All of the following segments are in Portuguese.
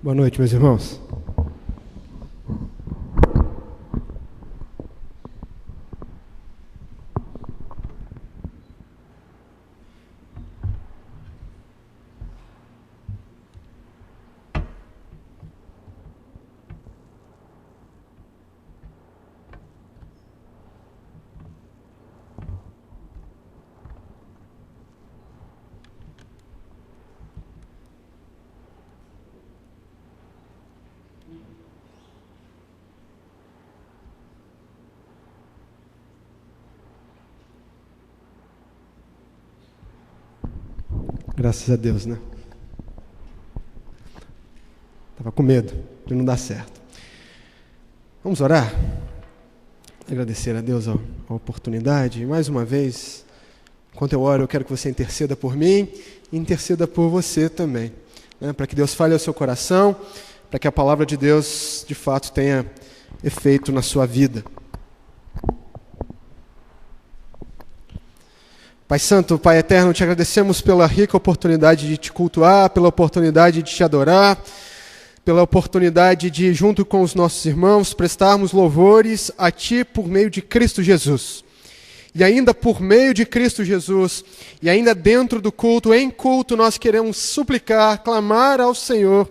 Boa noite, meus irmãos. Graças a Deus, né? Estava com medo de não dar certo. Vamos orar? Agradecer a Deus a oportunidade. E mais uma vez, enquanto eu oro, eu quero que você interceda por mim e interceda por você também, né? Para que Deus fale ao seu coração, para que a palavra de Deus, de fato, tenha efeito na sua vida. Pai Santo, Pai Eterno, te agradecemos pela rica oportunidade de te cultuar, pela oportunidade de te adorar, pela oportunidade de, junto com os nossos irmãos, prestarmos louvores a Ti por meio de Cristo Jesus. E ainda por meio de Cristo Jesus, e ainda dentro do culto, em culto, nós queremos suplicar, clamar ao Senhor,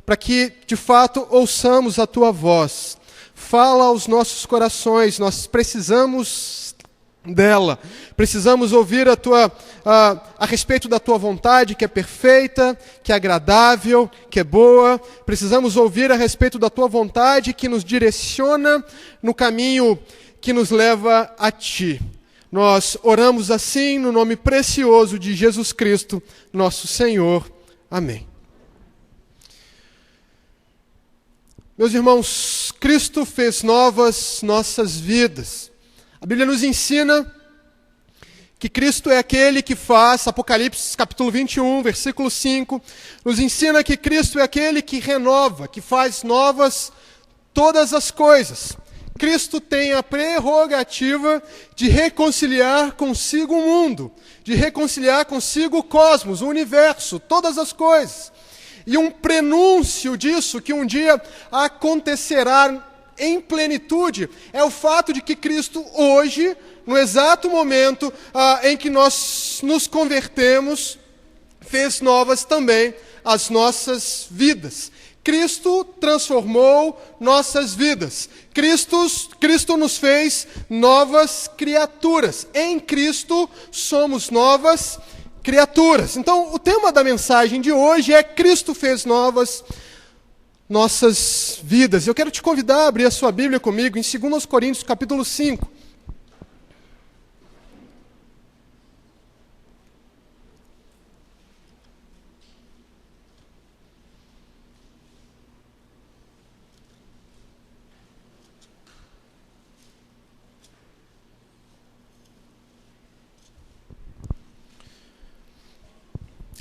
para que, de fato, ouçamos a Tua voz. Fala aos nossos corações, nós precisamos dela. Precisamos ouvir a respeito da Tua vontade, que é perfeita, que é agradável, que é boa. Precisamos ouvir a respeito da Tua vontade, que nos direciona no caminho que nos leva a Ti. Nós oramos assim no nome precioso de Jesus Cristo, nosso Senhor. Amém. Meus irmãos, Cristo fez novas nossas vidas. A Bíblia nos ensina que Cristo é aquele que faz, Apocalipse capítulo 21, versículo 5, nos ensina que Cristo é aquele que renova, que faz novas todas as coisas. Cristo tem a prerrogativa de reconciliar consigo o mundo, de reconciliar consigo o cosmos, o universo, todas as coisas. E um prenúncio disso, que um dia acontecerá em plenitude, é o fato de que Cristo hoje, no exato momento em que nós nos convertemos, fez novas também as nossas vidas. Cristo transformou nossas vidas. Cristo nos fez novas criaturas. Em Cristo somos novas criaturas. Então, o tema da mensagem de hoje é Cristo fez nossas vidas. Eu quero te convidar a abrir a sua Bíblia comigo em 2 Coríntios capítulo 5.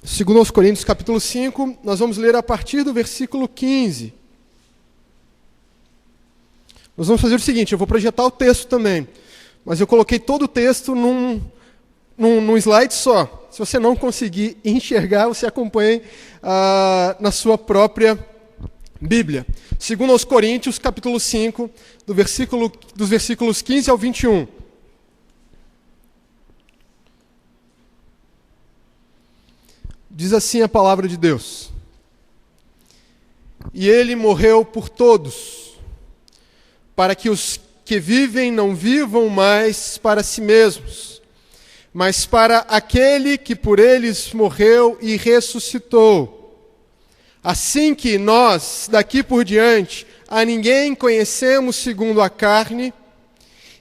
Segundo aos Coríntios capítulo 5, nós vamos ler a partir do versículo 15. Nós vamos fazer o seguinte, eu vou projetar o texto também, mas eu coloquei todo o texto num slide só. Se você não conseguir enxergar, você acompanhe na sua própria Bíblia. Segundo aos Coríntios capítulo 5, dos versículos 15 ao 21. Diz assim a palavra de Deus: E Ele morreu por todos, para que os que vivem não vivam mais para si mesmos, mas para aquele que por eles morreu e ressuscitou. Assim que nós, daqui por diante, a ninguém conhecemos segundo a carne,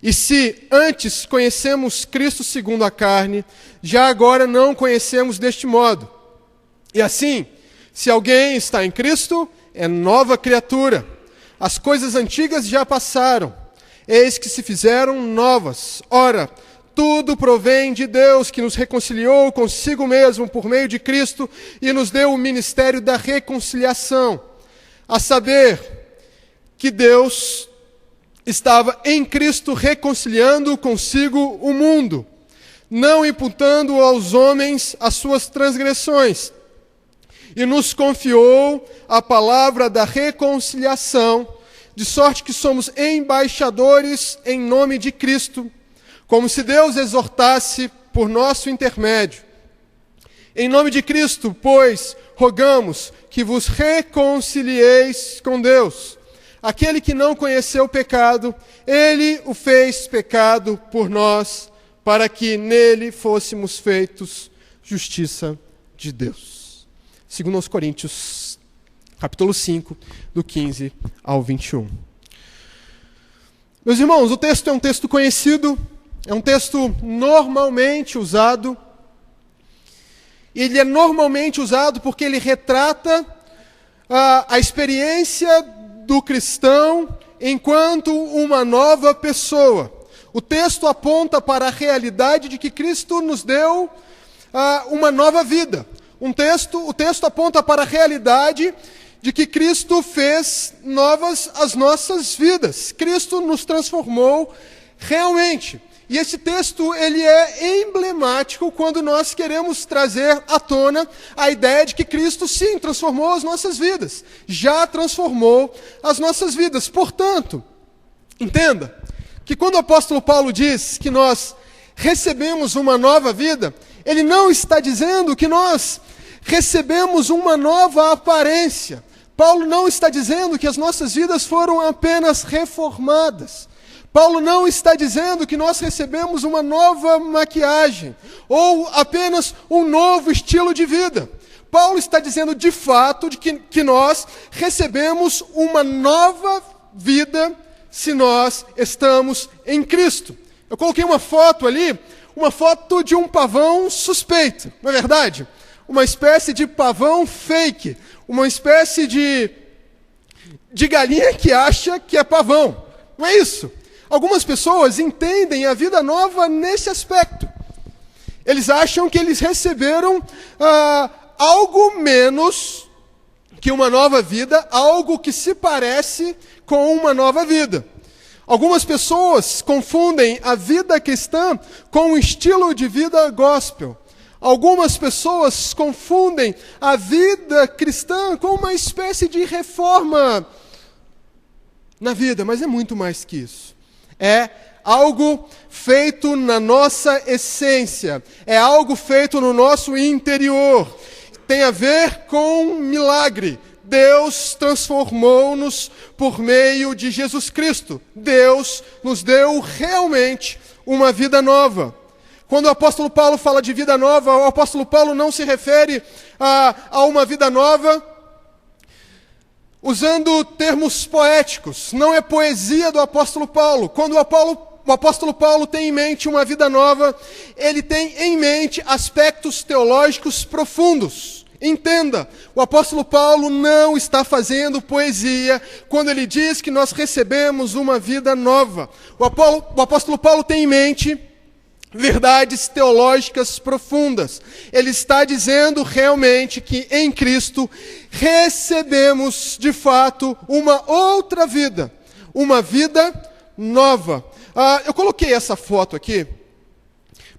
e se antes conhecemos Cristo segundo a carne, já agora não conhecemos deste modo. E assim, se alguém está em Cristo, é nova criatura. As coisas antigas já passaram, eis que se fizeram novas. Ora, tudo provém de Deus, que nos reconciliou consigo mesmo por meio de Cristo e nos deu o ministério da reconciliação. A saber, que Deus estava em Cristo reconciliando consigo o mundo, não imputando aos homens as suas transgressões, e nos confiou a palavra da reconciliação, de sorte que somos embaixadores em nome de Cristo, como se Deus exortasse por nosso intermédio. Em nome de Cristo, pois, rogamos que vos reconcilieis com Deus. Aquele que não conheceu o pecado, ele o fez pecado por nós, para que nele fôssemos feitos justiça de Deus. 2 Coríntios, capítulo 5, do 15 ao 21. Meus irmãos, o texto é um texto conhecido, é um texto normalmente usado. Ele é normalmente usado porque ele retrata a experiência do cristão enquanto uma nova pessoa. O texto aponta para a realidade de que Cristo nos deu uma nova vida. O texto aponta para a realidade de que Cristo fez novas as nossas vidas. Cristo nos transformou realmente. E esse texto ele é emblemático quando nós queremos trazer à tona a ideia de que Cristo sim transformou as nossas vidas. Já transformou as nossas vidas. Portanto, entenda que quando o apóstolo Paulo diz que nós recebemos uma nova vida, ele não está dizendo que nós recebemos uma nova aparência. Paulo não está dizendo que as nossas vidas foram apenas reformadas. Paulo não está dizendo que nós recebemos uma nova maquiagem ou apenas um novo estilo de vida. Paulo está dizendo de fato que nós recebemos uma nova vida se nós estamos em Cristo. Eu coloquei uma foto ali, uma foto de um pavão suspeito, não é verdade? Uma espécie de pavão fake, uma espécie de galinha que acha que é pavão. Não é isso? Algumas pessoas entendem a vida nova nesse aspecto. Eles acham que eles receberam algo menos que uma nova vida, algo que se parece com uma nova vida. Algumas pessoas confundem a vida cristã com o estilo de vida gospel. Algumas pessoas confundem a vida cristã com uma espécie de reforma na vida, mas é muito mais que isso. É algo feito na nossa essência, é algo feito no nosso interior. Tem a ver com milagre. Deus transformou-nos por meio de Jesus Cristo. Deus nos deu realmente uma vida nova. Quando o apóstolo Paulo fala de vida nova, o apóstolo Paulo não se refere a uma vida nova usando termos poéticos. Não é poesia do apóstolo Paulo. Quando o apóstolo Paulo tem em mente uma vida nova, ele tem em mente aspectos teológicos profundos. Entenda, o apóstolo Paulo não está fazendo poesia quando ele diz que nós recebemos uma vida nova. O apóstolo Paulo tem em mente verdades teológicas profundas. Ele está dizendo realmente que em Cristo recebemos de fato uma outra vida, uma vida nova. Eu coloquei essa foto aqui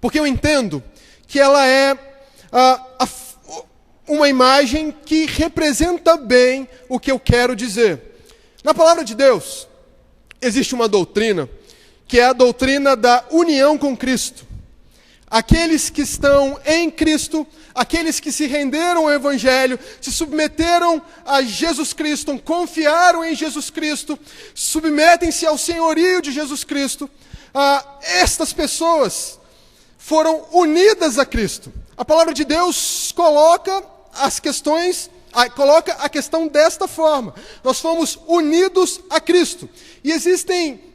porque eu entendo que ela é uma imagem que representa bem o que eu quero dizer. Na palavra de Deus existe uma doutrina que é a doutrina da união com Cristo. Aqueles que estão em Cristo, aqueles que se renderam ao Evangelho, se submeteram a Jesus Cristo, confiaram em Jesus Cristo, submetem-se ao senhorio de Jesus Cristo, estas pessoas foram unidas a Cristo. A palavra de Deus coloca a questão desta forma. Nós fomos unidos a Cristo. E existem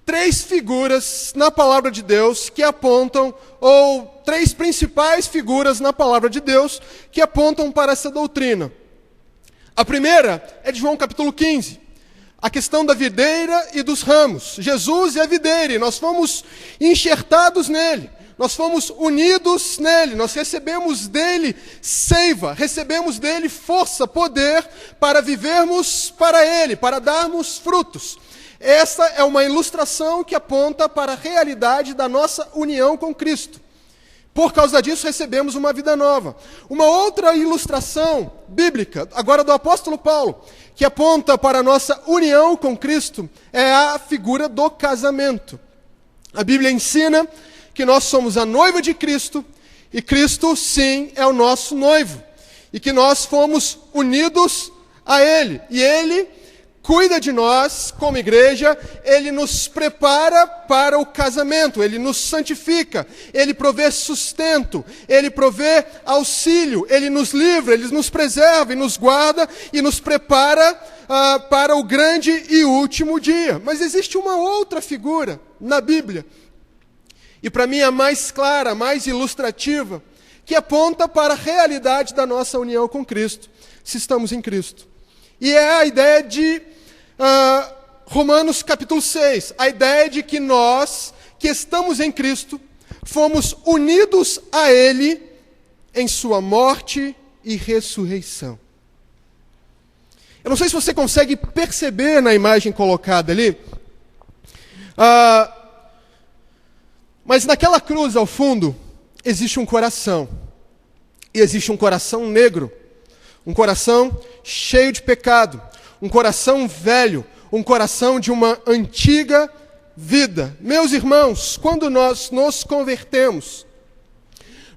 três figuras na palavra de Deus que apontam, ou três principais figuras na palavra de Deus que apontam para essa doutrina. A primeira é de João capítulo 15. A questão da videira e dos ramos. Jesus é a videira e nós fomos enxertados nele. Nós fomos unidos nele, nós recebemos dele seiva, recebemos dele força, poder para vivermos para ele, para darmos frutos. Essa é uma ilustração que aponta para a realidade da nossa união com Cristo. por causa disso recebemos uma vida nova. Uma outra ilustração bíblica, agora do apóstolo Paulo, que aponta para a nossa união com Cristo, é a figura do casamento. A Bíblia ensina que nós somos a noiva de Cristo, e Cristo, sim, é o nosso noivo, e que nós fomos unidos a Ele, e Ele cuida de nós como igreja, Ele nos prepara para o casamento, Ele nos santifica, Ele provê sustento, Ele provê auxílio, Ele nos livra, Ele nos preserva e nos guarda e nos prepara para o grande e último dia. Mas existe uma outra figura na Bíblia, e para mim a mais clara, a mais ilustrativa, que aponta para a realidade da nossa união com Cristo, se estamos em Cristo. E é a ideia de Romanos capítulo 6, a ideia de que nós, que estamos em Cristo, fomos unidos a Ele em sua morte e ressurreição. Eu não sei se você consegue perceber na imagem colocada ali, mas naquela cruz ao fundo existe um coração, e existe um coração negro, um coração cheio de pecado, um coração velho, um coração de uma antiga vida. Meus irmãos, quando nós nos convertemos,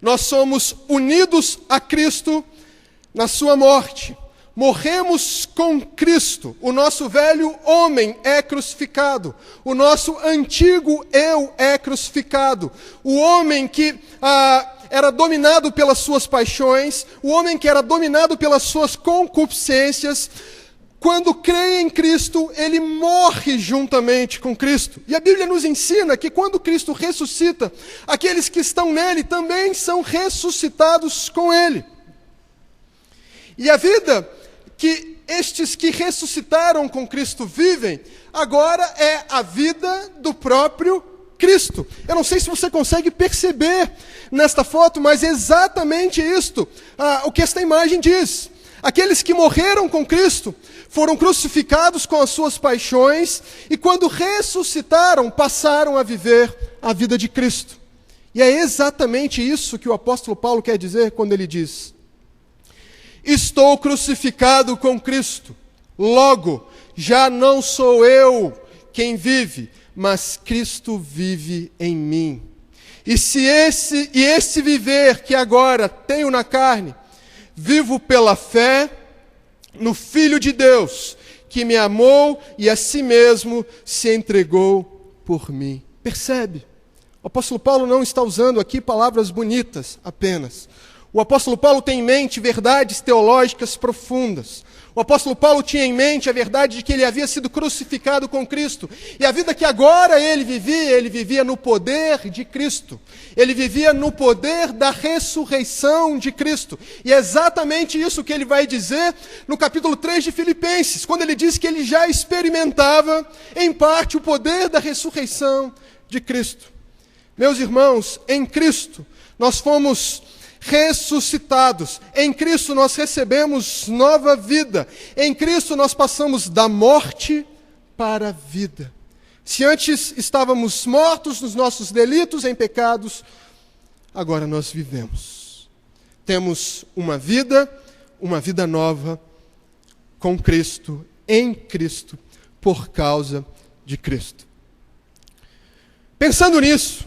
nós somos unidos a Cristo na sua morte. Morremos com Cristo. O nosso velho homem é crucificado. O nosso antigo eu é crucificado. O homem que era dominado pelas suas paixões, o homem que era dominado pelas suas concupiscências, quando crê em Cristo, ele morre juntamente com Cristo. E a Bíblia nos ensina que quando Cristo ressuscita, aqueles que estão nele também são ressuscitados com ele. E a vida que estes que ressuscitaram com Cristo vivem, agora é a vida do próprio Cristo. Eu não sei se você consegue perceber nesta foto, mas é exatamente isto o que esta imagem diz. Aqueles que morreram com Cristo foram crucificados com as suas paixões e quando ressuscitaram, passaram a viver a vida de Cristo. E é exatamente isso que o apóstolo Paulo quer dizer quando ele diz: estou crucificado com Cristo, logo, já não sou eu quem vive, mas Cristo vive em mim. E se esse viver que agora tenho na carne, vivo pela fé no Filho de Deus, que me amou e a si mesmo se entregou por mim. Percebe? O apóstolo Paulo não está usando aqui palavras bonitas apenas. O apóstolo Paulo tem em mente verdades teológicas profundas. O apóstolo Paulo tinha em mente a verdade de que ele havia sido crucificado com Cristo. E a vida que agora ele vivia no poder de Cristo. Ele vivia no poder da ressurreição de Cristo. E é exatamente isso que ele vai dizer no capítulo 3 de Filipenses, quando ele diz que ele já experimentava, em parte, o poder da ressurreição de Cristo. Meus irmãos, em Cristo, nós fomos ressuscitados. Em Cristo nós recebemos nova vida. Em Cristo nós passamos da morte para a vida. Se antes estávamos mortos nos nossos delitos em pecados, agora nós vivemos. Temos uma vida nova com Cristo, em Cristo, por causa de Cristo. Pensando nisso,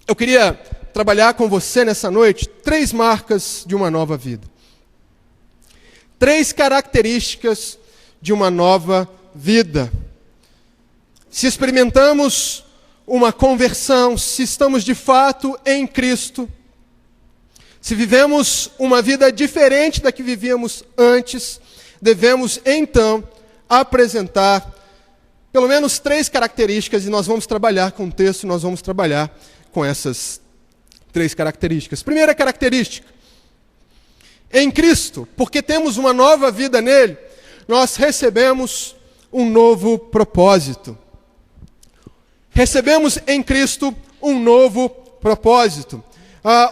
eu queria trabalhar com você nessa noite 3 marcas de uma nova vida. 3 características de uma nova vida. Se experimentamos uma conversão, se estamos de fato em Cristo, se vivemos uma vida diferente da que vivíamos antes, devemos então apresentar pelo menos 3 características, e nós vamos trabalhar com o texto, nós vamos trabalhar com essas 3 características. Primeira característica: em Cristo, porque temos uma nova vida nele, nós recebemos um novo propósito. Recebemos em Cristo um novo propósito.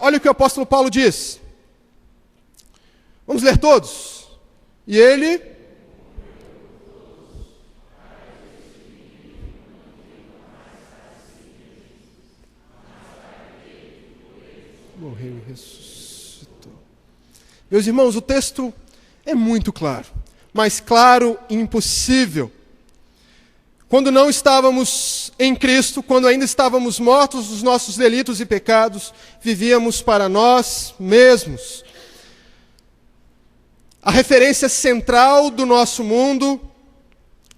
Olha o que o apóstolo Paulo diz. Vamos ler todos. E ele... morreu e ressuscitou. Meus irmãos, o texto é muito claro, mais claro e impossível. Quando não estávamos em Cristo, quando ainda estávamos mortos dos nossos delitos e pecados, vivíamos para nós mesmos. A referência central do nosso mundo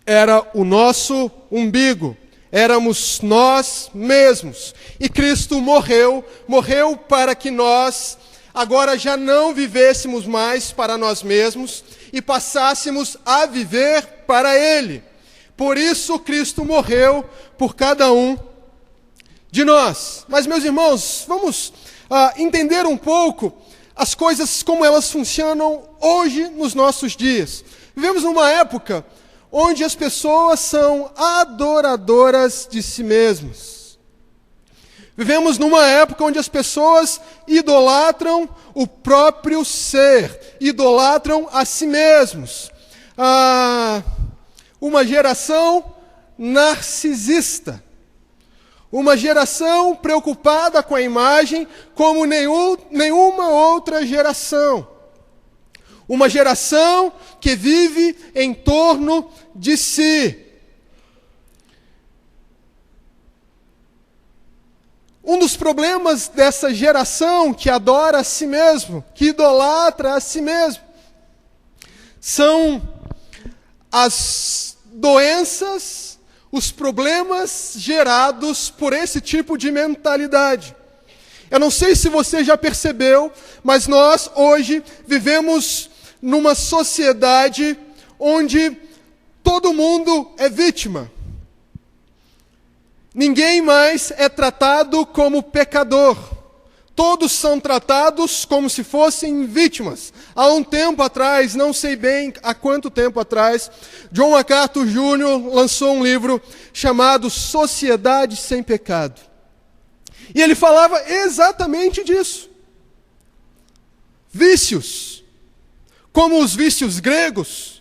era o nosso umbigo. Éramos nós mesmos. E Cristo morreu para que nós agora já não vivêssemos mais para nós mesmos e passássemos a viver para Ele. Por isso Cristo morreu por cada um de nós. Mas, meus irmãos, vamos entender um pouco as coisas como elas funcionam hoje nos nossos dias. Vivemos numa época onde as pessoas são adoradoras de si mesmas. Vivemos numa época onde as pessoas idolatram o próprio ser, idolatram a si mesmos. Uma geração narcisista. Uma geração preocupada com a imagem como nenhuma outra geração. Uma geração que vive em torno de si. Um dos problemas dessa geração que adora a si mesmo, que idolatra a si mesmo, são as doenças, os problemas gerados por esse tipo de mentalidade. Eu não sei se você já percebeu, mas nós hoje vivemos numa sociedade onde todo mundo é vítima. Ninguém mais é tratado como pecador. Todos são tratados como se fossem vítimas. Há um tempo atrás, não sei bem há quanto tempo atrás, John MacArthur Jr. lançou um livro chamado Sociedade Sem Pecado. E ele falava exatamente disso. Vícios, como os vícios gregos,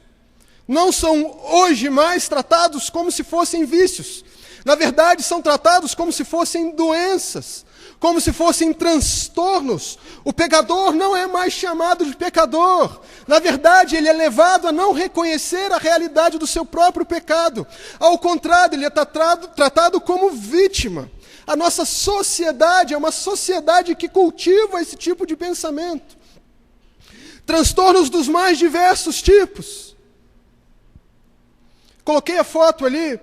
não são hoje mais tratados como se fossem vícios. Na verdade, são tratados como se fossem doenças, como se fossem transtornos. O pecador não é mais chamado de pecador. Na verdade, ele é levado a não reconhecer a realidade do seu próprio pecado. Ao contrário, ele é tratado como vítima. A nossa sociedade é uma sociedade que cultiva esse tipo de pensamento. Transtornos dos mais diversos tipos. Coloquei a foto ali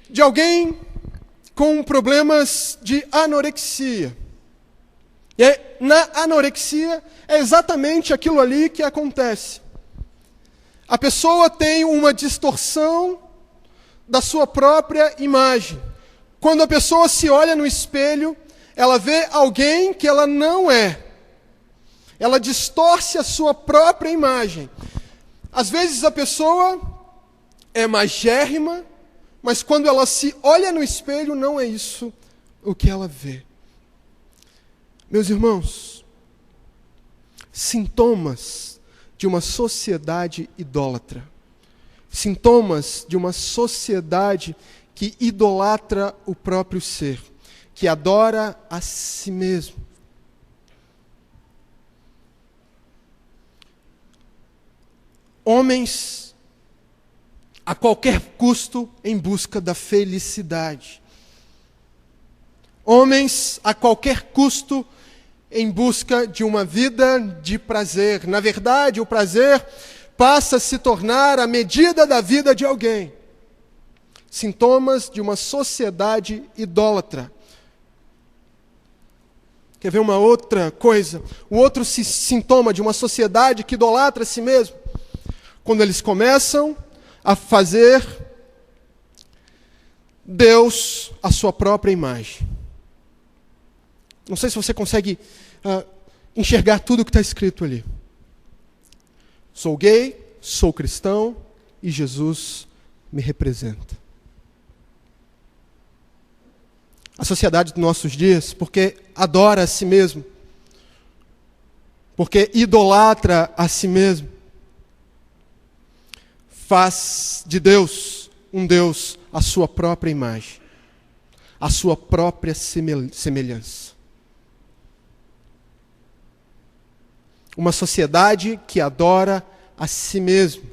de alguém com problemas de anorexia. E na anorexia é exatamente aquilo ali que acontece. A pessoa tem uma distorção da sua própria imagem. Quando a pessoa se olha no espelho, ela vê alguém que ela não é. Ela distorce a sua própria imagem. Às vezes a pessoa é magérrima, mas quando ela se olha no espelho, não é isso o que ela vê. Meus irmãos, sintomas de uma sociedade idólatra, sintomas de uma sociedade que idolatra o próprio ser, que adora a si mesmo. Homens a qualquer custo em busca da felicidade. Homens a qualquer custo em busca de uma vida de prazer. Na verdade, o prazer passa a se tornar a medida da vida de alguém. Sintomas de uma sociedade idólatra. Quer ver uma outra coisa? O outro sintoma de uma sociedade que idolatra a si mesmo? Quando eles começam a fazer Deus a sua própria imagem. Não sei se você consegue enxergar tudo o que está escrito ali. Sou gay, sou cristão e Jesus me representa. A sociedade dos nossos dias, porque adora a si mesmo, porque idolatra a si mesmo, faz de Deus um Deus à sua própria imagem. à sua própria semelhança. Uma sociedade que adora a si mesmo.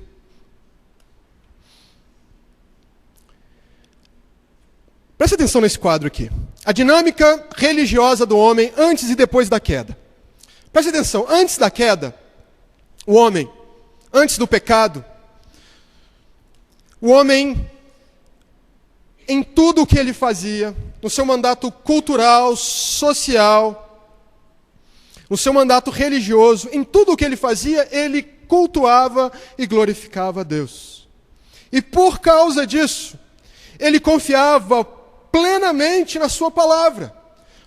Preste atenção nesse quadro aqui. A dinâmica religiosa do homem antes e depois da queda. Preste atenção, antes da queda, o homem, antes do pecado, o homem, em tudo o que ele fazia, no seu mandato cultural, social, no seu mandato religioso, em tudo o que ele fazia, ele cultuava e glorificava a Deus. E por causa disso, ele confiava plenamente na sua palavra,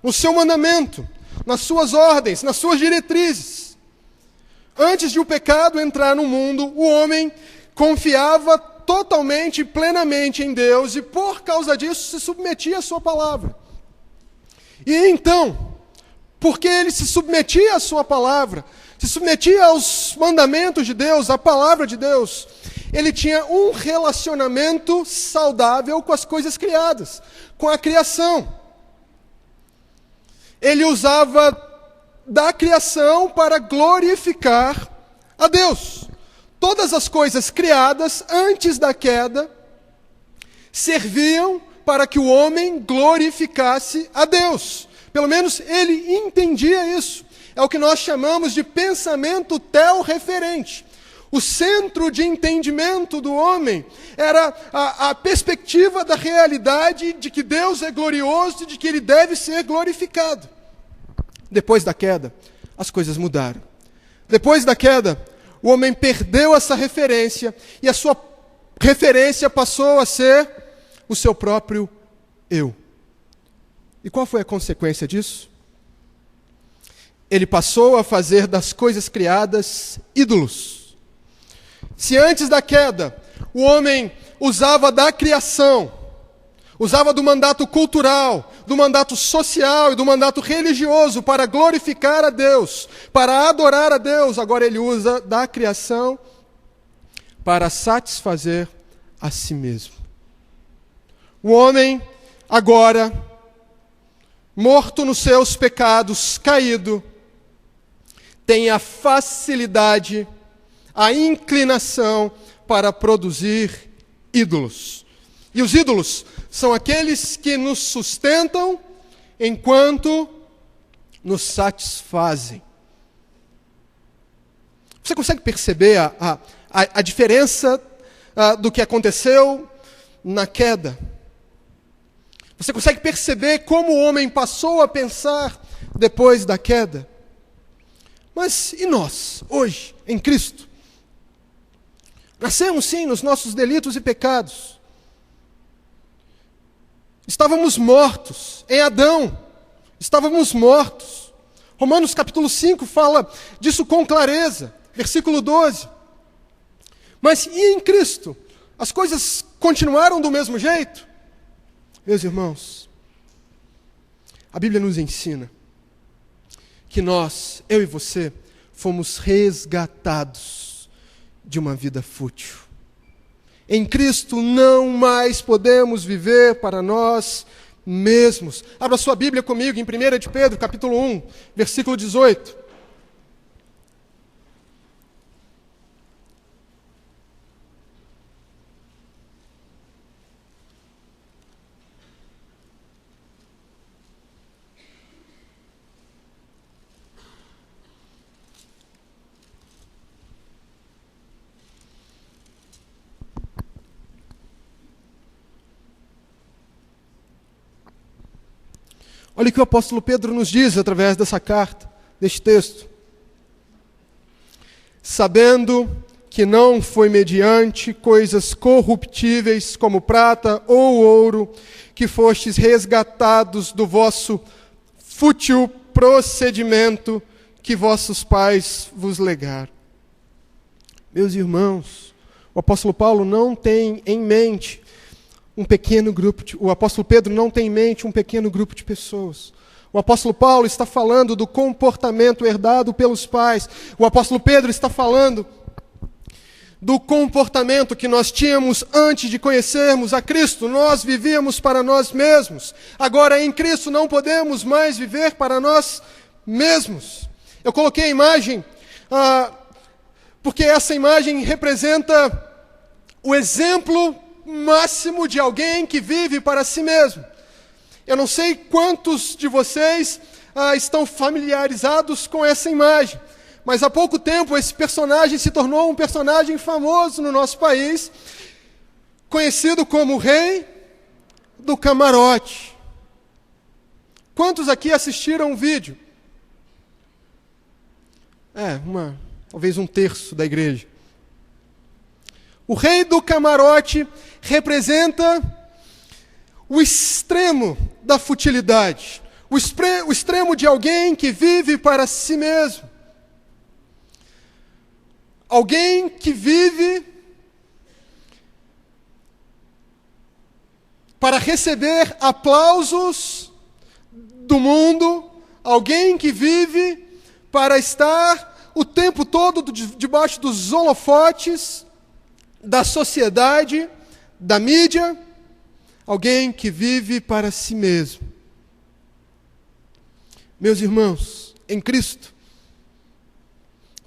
no seu mandamento, nas suas ordens, nas suas diretrizes. Antes de o pecado entrar no mundo, o homem confiava totalmente e plenamente em Deus e por causa disso se submetia à sua palavra. E então, porque ele se submetia à sua palavra, se submetia aos mandamentos de Deus, à palavra de Deus, ele tinha um relacionamento saudável com as coisas criadas, com a criação. Ele usava da criação para glorificar a Deus. Todas as coisas criadas antes da queda serviam para que o homem glorificasse a Deus. Pelo menos ele entendia isso. É o que nós chamamos de pensamento teorreferente. O centro de entendimento do homem era a perspectiva da realidade de que Deus é glorioso e de que ele deve ser glorificado. Depois da queda, as coisas mudaram. Depois da queda, o homem perdeu essa referência e a sua referência passou a ser o seu próprio eu. E qual foi a consequência disso? Ele passou a fazer das coisas criadas ídolos. Se antes da queda o homem usava da criação, usava do mandato cultural, do mandato social e do mandato religioso para glorificar a Deus, para adorar a Deus, agora ele usa da criação para satisfazer a si mesmo. O homem agora, morto nos seus pecados, caído, tem a facilidade, a inclinação para produzir ídolos. E os ídolos são aqueles que nos sustentam enquanto nos satisfazem. Você consegue perceber a diferença do que aconteceu na queda? Você consegue perceber como o homem passou a pensar depois da queda? Mas e nós, hoje, em Cristo? Nascemos sim nos nossos delitos e pecados. Estávamos mortos em Adão. Estávamos mortos. Romanos capítulo 5 fala disso com clareza. Versículo 12. Mas e em Cristo? As coisas continuaram do mesmo jeito? Meus irmãos, a Bíblia nos ensina que nós, eu e você, fomos resgatados de uma vida fútil. Em Cristo não mais podemos viver para nós mesmos. Abra sua Bíblia comigo em 1 de Pedro, capítulo 1, versículo 18. Olha o que o apóstolo Pedro nos diz através dessa carta, deste texto. Sabendo que não foi mediante coisas corruptíveis como prata ou ouro que fostes resgatados do vosso fútil procedimento que vossos pais vos legaram. Meus irmãos, o apóstolo Paulo não tem em mente um pequeno grupo, o apóstolo Pedro não tem em mente um pequeno grupo de pessoas. O apóstolo Paulo está falando do comportamento herdado pelos pais. O apóstolo Pedro está falando do comportamento que nós tínhamos antes de conhecermos a Cristo. Nós vivíamos para nós mesmos. Agora, em Cristo, não podemos mais viver para nós mesmos. Eu coloquei a imagem, porque essa imagem representa o exemplo máximo de alguém que vive para si mesmo. Eu não sei quantos de vocês estão familiarizados com essa imagem, mas há pouco tempo esse personagem se tornou um personagem famoso no nosso país, conhecido como o Rei do Camarote. Quantos aqui assistiram o vídeo? Talvez um terço da igreja. O Rei do Camarote representa o extremo da futilidade, o extremo de alguém que vive para si mesmo. Alguém que vive para receber aplausos do mundo, alguém que vive para estar o tempo todo debaixo dos holofotes da sociedade, da mídia, alguém que vive para si mesmo. Meus irmãos, em Cristo,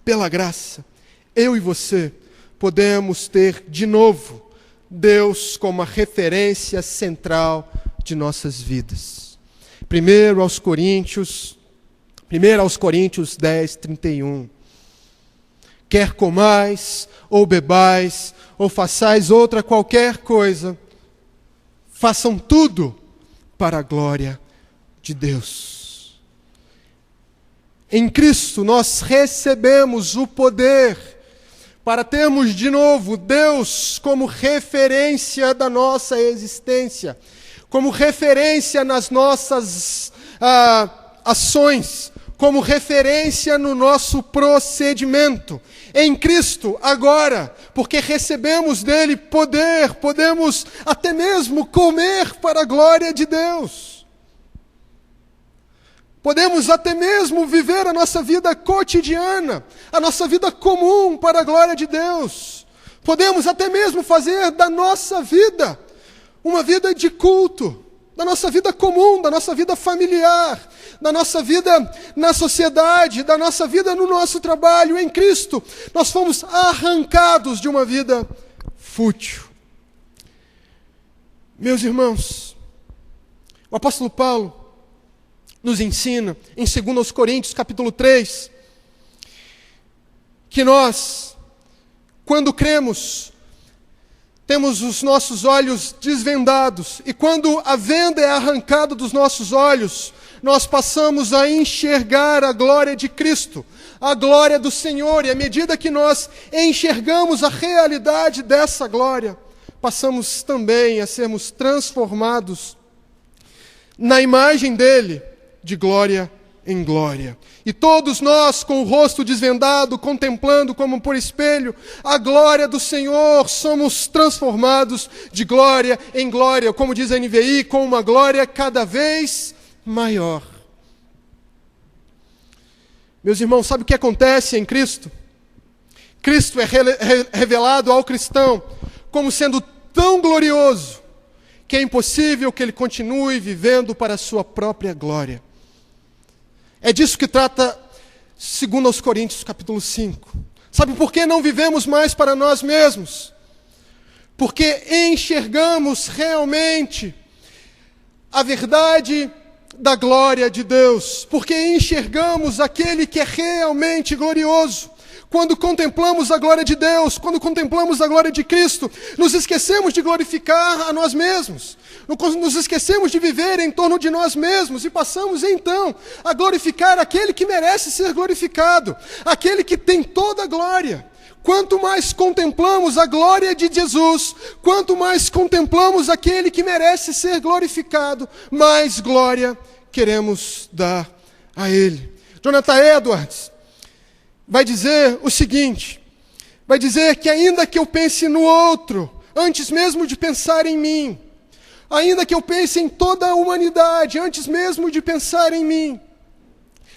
pela graça, eu e você podemos ter de novo Deus como a referência central de nossas vidas. 1 aos Coríntios 10, 31. Quer comais, ou bebais, ou façais outra qualquer coisa, façam tudo para a glória de Deus. Em Cristo nós recebemos o poder para termos de novo Deus como referência da nossa existência, como referência nas nossas ações, como referência no nosso procedimento. Em Cristo, agora, porque recebemos dele poder, podemos até mesmo comer para a glória de Deus. Podemos até mesmo viver a nossa vida cotidiana, a nossa vida comum para a glória de Deus. Podemos até mesmo fazer da nossa vida uma vida de culto, da nossa vida comum, da nossa vida familiar, da nossa vida na sociedade, da nossa vida no nosso trabalho. Em Cristo, nós fomos arrancados de uma vida fútil. Meus irmãos, o apóstolo Paulo nos ensina, em 2 Coríntios, capítulo 3, que nós, quando cremos, temos os nossos olhos desvendados, e quando a venda é arrancada dos nossos olhos, nós passamos a enxergar a glória de Cristo, a glória do Senhor, e à medida que nós enxergamos a realidade dessa glória, passamos também a sermos transformados na imagem dele, de glória em glória. E todos nós, com o rosto desvendado, contemplando como por espelho a glória do Senhor, somos transformados de glória em glória, como diz a NVI, com uma glória cada vez maior. Meus irmãos, sabe o que acontece em Cristo? Cristo é revelado ao cristão como sendo tão glorioso que é impossível que ele continue vivendo para a sua própria glória. É disso que trata 2 Coríntios capítulo 5. Sabe por que não vivemos mais para nós mesmos? Porque enxergamos realmente a verdade da glória de Deus. Porque enxergamos aquele que é realmente glorioso. Quando contemplamos a glória de Deus, quando contemplamos a glória de Cristo, nos esquecemos de glorificar a nós mesmos. Nos esquecemos de viver em torno de nós mesmos e passamos então a glorificar aquele que merece ser glorificado, aquele que tem toda a glória. Quanto mais contemplamos a glória de Jesus, quanto mais contemplamos aquele que merece ser glorificado, mais glória queremos dar a ele. Jonathan Edwards vai dizer o seguinte, vai dizer que ainda que eu pense no outro, antes mesmo de pensar em mim, ainda que eu pense em toda a humanidade, antes mesmo de pensar em mim,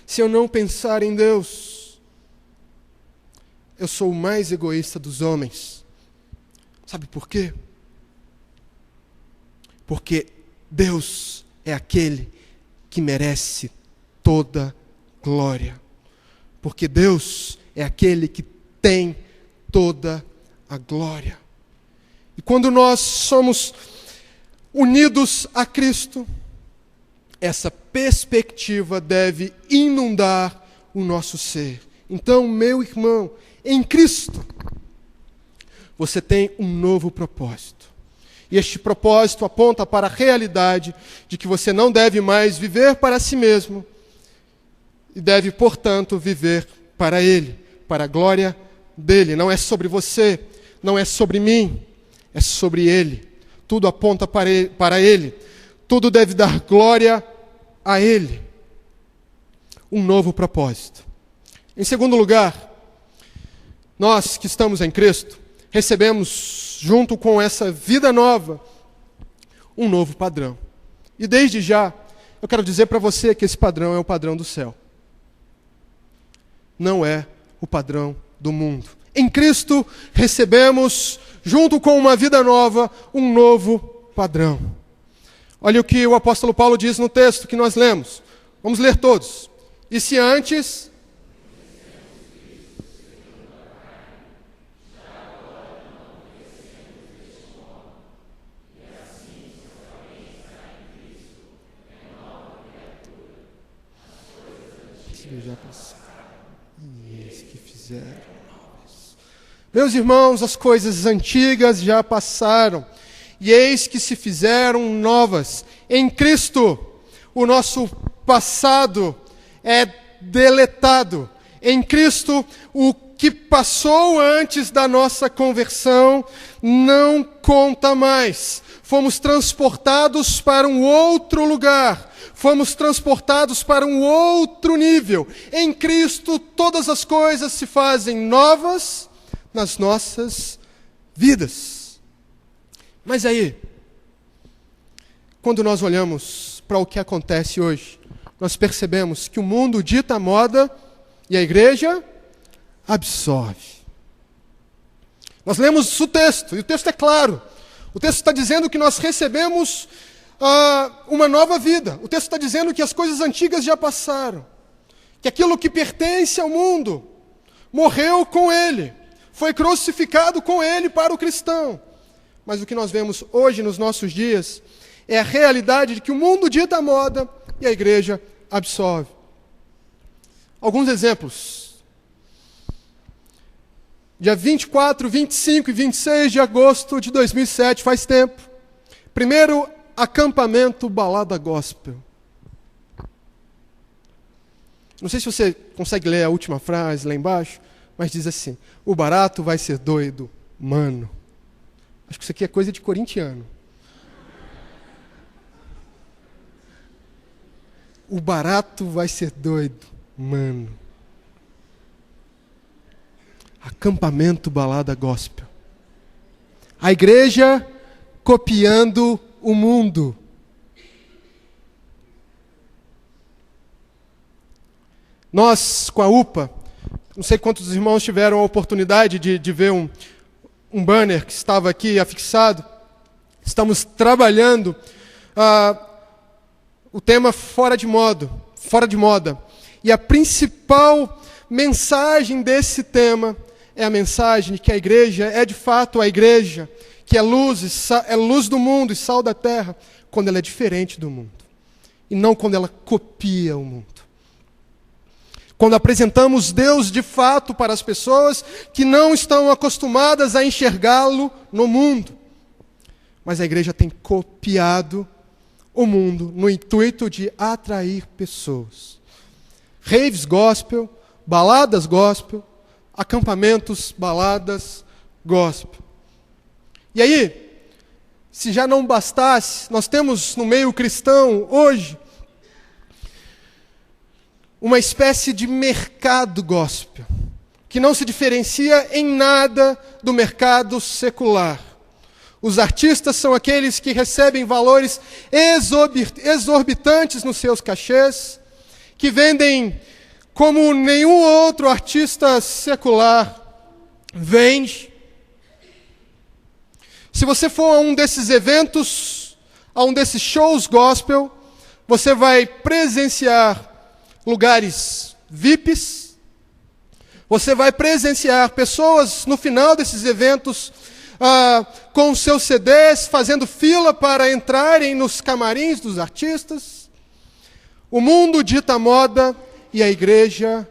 se eu não pensar em Deus, eu sou o mais egoísta dos homens. Sabe por quê? Porque Deus é aquele que merece toda glória. Porque Deus é aquele que tem toda a glória. E quando nós somos unidos a Cristo, essa perspectiva deve inundar o nosso ser. Então, meu irmão, em Cristo, você tem um novo propósito. E este propósito aponta para a realidade de que você não deve mais viver para si mesmo e deve, portanto, viver para Ele, para a glória dEle. Não é sobre você, não é sobre mim, é sobre Ele. Tudo aponta para Ele. Tudo deve dar glória a Ele. Um novo propósito. Em segundo lugar, nós que estamos em Cristo, recebemos, junto com essa vida nova, um novo padrão. E desde já, eu quero dizer para você que esse padrão é o padrão do céu. Não é o padrão do mundo. Em Cristo, recebemos, junto com uma vida nova, um novo padrão. Olha o que o apóstolo Paulo diz no texto que nós lemos. Vamos ler todos. E se antes... já passaram, e eis que fizeram novas. Meus irmãos, as coisas antigas já passaram, e eis que se fizeram novas. Em Cristo, o nosso passado é deletado. Em Cristo, o que passou antes da nossa conversão não conta mais. Fomos transportados para um outro lugar. Fomos transportados para um outro nível. Em Cristo, todas as coisas se fazem novas nas nossas vidas. Mas aí, quando nós olhamos para o que acontece hoje, nós percebemos que o mundo dita moda e a igreja absorve. Nós lemos o texto, e o texto é claro. O texto está dizendo que nós recebemos uma nova vida. O texto está dizendo que as coisas antigas já passaram. Que aquilo que pertence ao mundo morreu com ele. Foi crucificado com ele para o cristão. Mas o que nós vemos hoje nos nossos dias é a realidade de que o mundo dita a moda e a igreja absorve. Alguns exemplos. Dia 24, 25 e 26 de agosto de 2007, faz tempo. Primeiro acampamento Balada Gospel. Não sei se você consegue ler a última frase lá embaixo, mas diz assim: o barato vai ser doido, mano. Acho que isso aqui é coisa de corintiano. O barato vai ser doido, mano. Acampamento Balada Gospel. A igreja copiando o mundo. Nós, com a UPA, não sei quantos irmãos tiveram a oportunidade de ver um banner que estava aqui afixado. Estamos trabalhando o tema fora de moda. E a principal mensagem desse tema é a mensagem de que a igreja é de fato a igreja que é luz do mundo e sal da terra, quando ela é diferente do mundo. E não quando ela copia o mundo. Quando apresentamos Deus de fato para as pessoas que não estão acostumadas a enxergá-lo no mundo. Mas a igreja tem copiado o mundo no intuito de atrair pessoas. Raves gospel, baladas gospel, acampamentos, baladas gospel. E aí, se já não bastasse, nós temos no meio cristão hoje uma espécie de mercado gospel, que não se diferencia em nada do mercado secular. Os artistas são aqueles que recebem valores exorbitantes nos seus cachês, que vendem como nenhum outro artista secular vende. Se você for a um desses eventos, a um desses shows gospel, você vai presenciar lugares VIPs, você vai presenciar pessoas no final desses eventos com seus CDs, fazendo fila para entrarem nos camarins dos artistas. O mundo dita moda e a igreja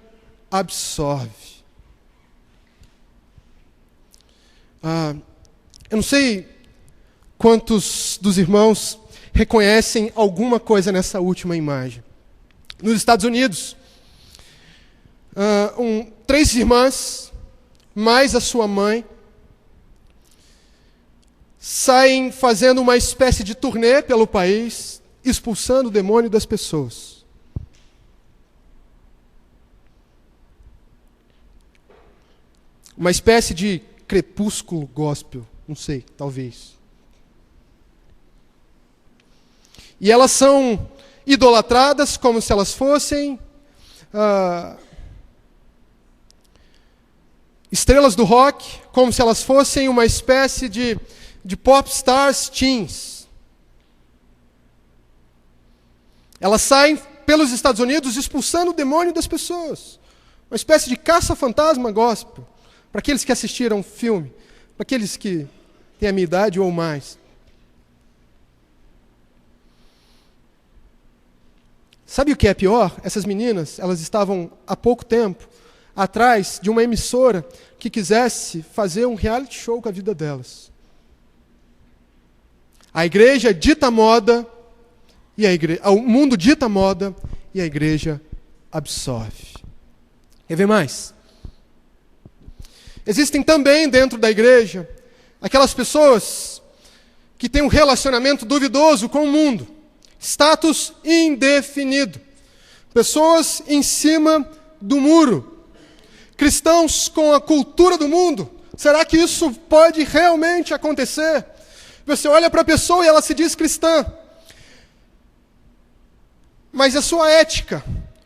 absorve. Eu não sei quantos dos irmãos reconhecem alguma coisa nessa última imagem. Nos Estados Unidos, 3 irmãs, mais a sua mãe, saem fazendo uma espécie de turnê pelo país, expulsando o demônio das pessoas. Uma espécie de crepúsculo gospel, não sei, talvez. E elas são idolatradas como se elas fossem estrelas do rock, como se elas fossem uma espécie de pop stars teens. Elas saem pelos Estados Unidos expulsando o demônio das pessoas. Uma espécie de caça-fantasma gospel. Para aqueles que assistiram o filme, para aqueles que têm a minha idade ou mais. Sabe o que é pior? Essas meninas, elas estavam há pouco tempo atrás de uma emissora que quisesse fazer um reality show com a vida delas. A igreja dita moda, o mundo dita moda e a igreja absorve. Quer ver mais? Existem também dentro da igreja aquelas pessoas que têm um relacionamento duvidoso com o mundo, status indefinido, pessoas em cima do muro, cristãos com a cultura do mundo. Será que isso pode realmente acontecer? Você olha para a pessoa e ela se diz cristã, mas a sua ética,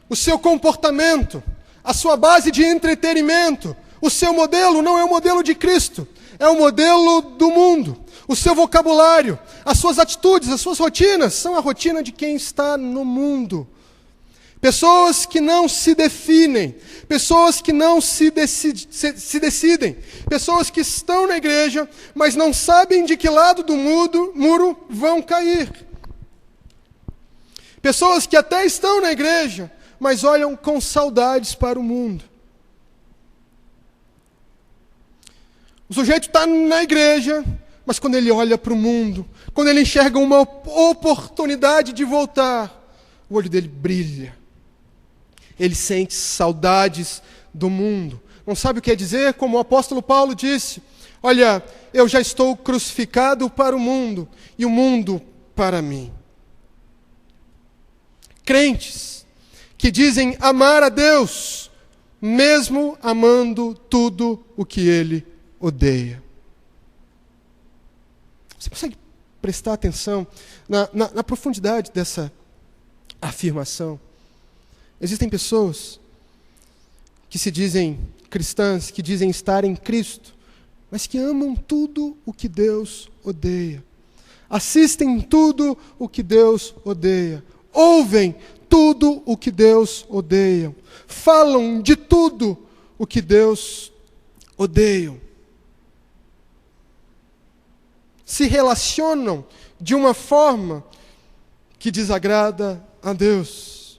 o seu comportamento, a sua base de entretenimento, o seu modelo não é o modelo de Cristo, é o modelo do mundo. O seu vocabulário, as suas atitudes, as suas rotinas são a rotina de quem está no mundo. Pessoas que não se definem, pessoas que não se decidem, pessoas que estão na igreja, mas não sabem de que lado do muro vão cair. Pessoas que até estão na igreja, mas olham com saudades para o mundo. O sujeito está na igreja, mas quando ele olha para o mundo, quando ele enxerga uma oportunidade de voltar, o olho dele brilha. Ele sente saudades do mundo. Não sabe o que é dizer? Como o apóstolo Paulo disse: olha, eu já estou crucificado para o mundo, e o mundo para mim. Crentes que dizem amar a Deus, mesmo amando tudo o que Ele odeia. Você consegue prestar atenção na profundidade dessa afirmação? Existem pessoas que se dizem cristãs, que dizem estar em Cristo, mas que amam tudo o que Deus odeia. Assistem tudo o que Deus odeia. Ouvem tudo o que Deus odeia. Falam de tudo o que Deus odeia. Se relacionam de uma forma que desagrada a Deus.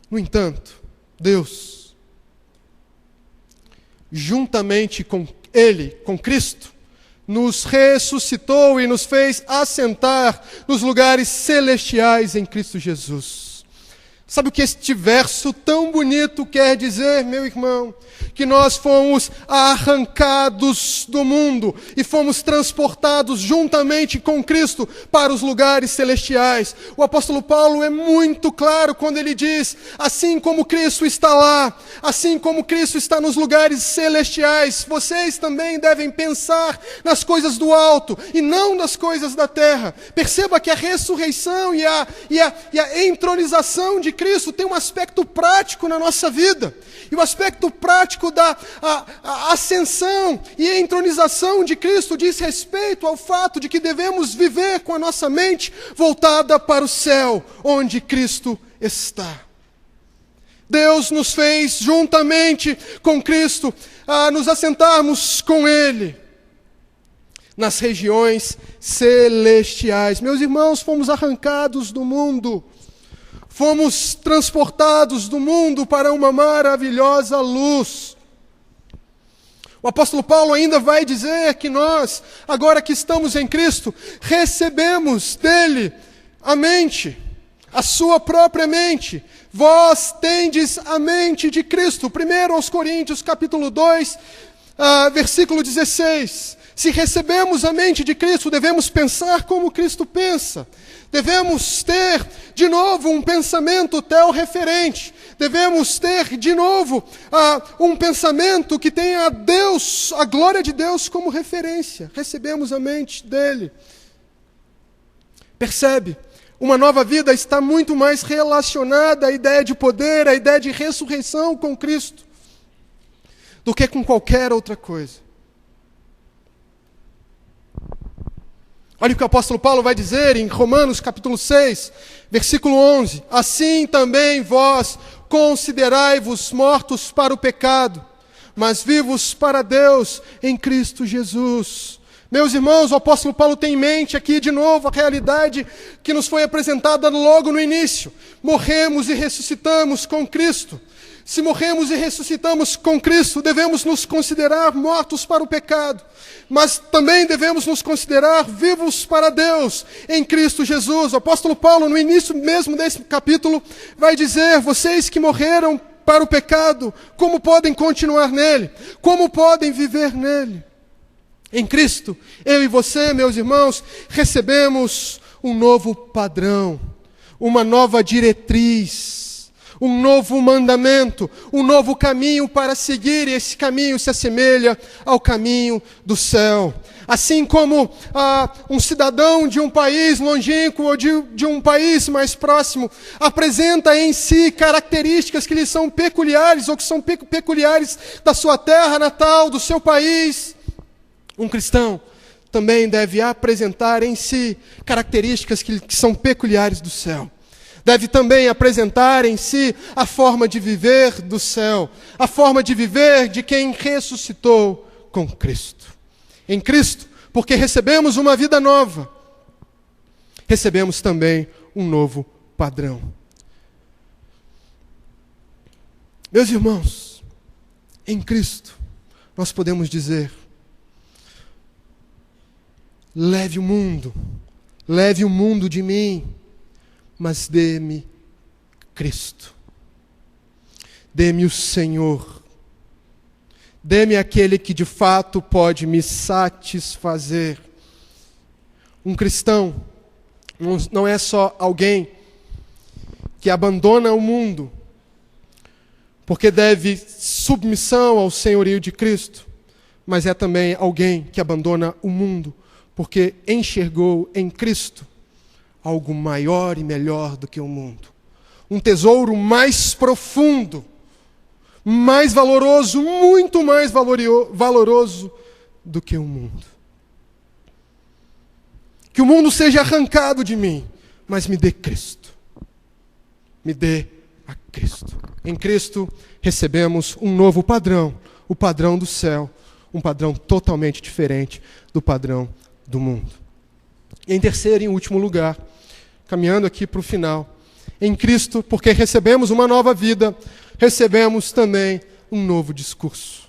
No entanto, Deus, juntamente com Ele, com Cristo, nos ressuscitou e nos fez assentar nos lugares celestiais em Cristo Jesus. Sabe o que este verso tão bonito quer dizer, meu irmão? Que nós fomos arrancados do mundo e fomos transportados juntamente com Cristo para os lugares celestiais. O apóstolo Paulo é muito claro quando ele diz: assim como Cristo está lá, assim como Cristo está nos lugares celestiais, vocês também devem pensar nas coisas do alto e não nas coisas da terra. Perceba que a ressurreição e a entronização de Cristo tem um aspecto prático na nossa vida. E o aspecto prático da a ascensão e a entronização de Cristo diz respeito ao fato de que devemos viver com a nossa mente voltada para o céu, onde Cristo está. Deus nos fez, juntamente com Cristo, a nos assentarmos com Ele nas regiões celestiais. Meus irmãos, fomos arrancados do mundo, fomos transportados do mundo para uma maravilhosa luz. O apóstolo Paulo ainda vai dizer que nós, agora que estamos em Cristo, recebemos dele a mente, a sua própria mente. Vós tendes a mente de Cristo. 1 aos Coríntios, capítulo 2, versículo 16. Se recebemos a mente de Cristo, devemos pensar como Cristo pensa. Devemos ter, de novo, um pensamento teorreferente. Devemos ter, de novo, um pensamento que tenha Deus, a glória de Deus como referência. Recebemos a mente dele. Percebe? Uma nova vida está muito mais relacionada à ideia de poder, à ideia de ressurreição com Cristo, do que com qualquer outra coisa. Olha o que o apóstolo Paulo vai dizer em Romanos capítulo 6, versículo 11. Assim também vós considerai-vos mortos para o pecado, mas vivos para Deus em Cristo Jesus. Meus irmãos, o apóstolo Paulo tem em mente aqui de novo a realidade que nos foi apresentada logo no início. Morremos e ressuscitamos com Cristo. Se morremos e ressuscitamos com Cristo, devemos nos considerar mortos para o pecado, mas também devemos nos considerar vivos para Deus em Cristo Jesus. O apóstolo Paulo, no início mesmo desse capítulo, vai dizer: vocês que morreram para o pecado, como podem continuar nele? Como podem viver nele? Em Cristo, eu e você, meus irmãos, recebemos um novo padrão, uma nova diretriz, um novo mandamento, um novo caminho para seguir, e esse caminho se assemelha ao caminho do céu. Assim como um cidadão de um país longínquo ou de um país mais próximo apresenta em si características que lhe são peculiares ou que são peculiares da sua terra natal, do seu país, um cristão também deve apresentar em si características que são peculiares do céu. Deve também apresentar em si a forma de viver do céu, a forma de viver de quem ressuscitou com Cristo. Em Cristo, porque recebemos uma vida nova, recebemos também um novo padrão. Meus irmãos, em Cristo, nós podemos dizer: leve o mundo de mim, mas dê-me Cristo. Dê-me o Senhor. Dê-me aquele que de fato pode me satisfazer. Um cristão não é só alguém que abandona o mundo porque deve submissão ao senhorio de Cristo, mas é também alguém que abandona o mundo porque enxergou em Cristo algo maior e melhor do que o mundo. Um tesouro mais profundo, mais valoroso, muito mais valoroso do que o mundo. Que o mundo seja arrancado de mim, mas me dê Cristo. Me dê a Cristo. Em Cristo recebemos um novo padrão, o padrão do céu, um padrão totalmente diferente do padrão do mundo. E em terceiro e último lugar, caminhando aqui para o final, em Cristo, porque recebemos uma nova vida, recebemos também um novo discurso.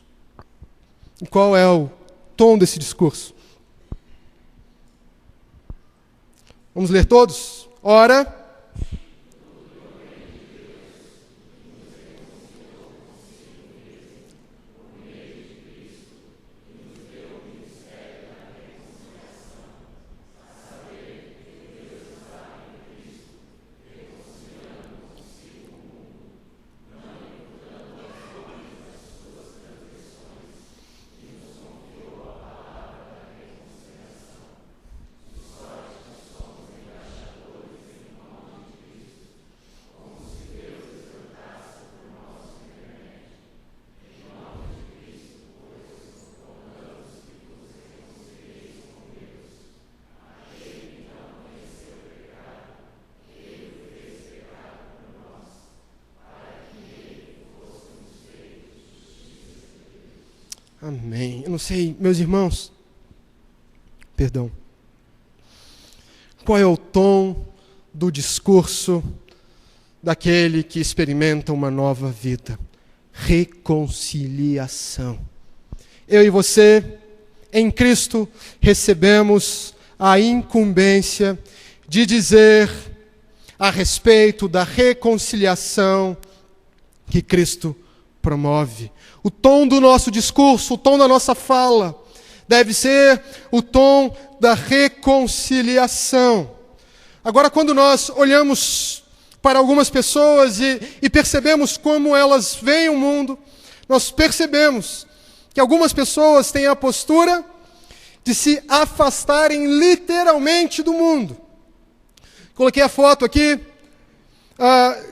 E qual é o tom desse discurso? Vamos ler todos? Ora, Amém. Eu não sei, meus irmãos, perdão, qual é o tom do discurso daquele que experimenta uma nova vida? Reconciliação. Eu e você, em Cristo, recebemos a incumbência de dizer a respeito da reconciliação que Cristo promove. O tom do nosso discurso, o tom da nossa fala, deve ser o tom da reconciliação. Agora, quando nós olhamos para algumas pessoas e percebemos como elas veem o mundo, nós percebemos que algumas pessoas têm a postura de se afastarem literalmente do mundo. Coloquei a foto aqui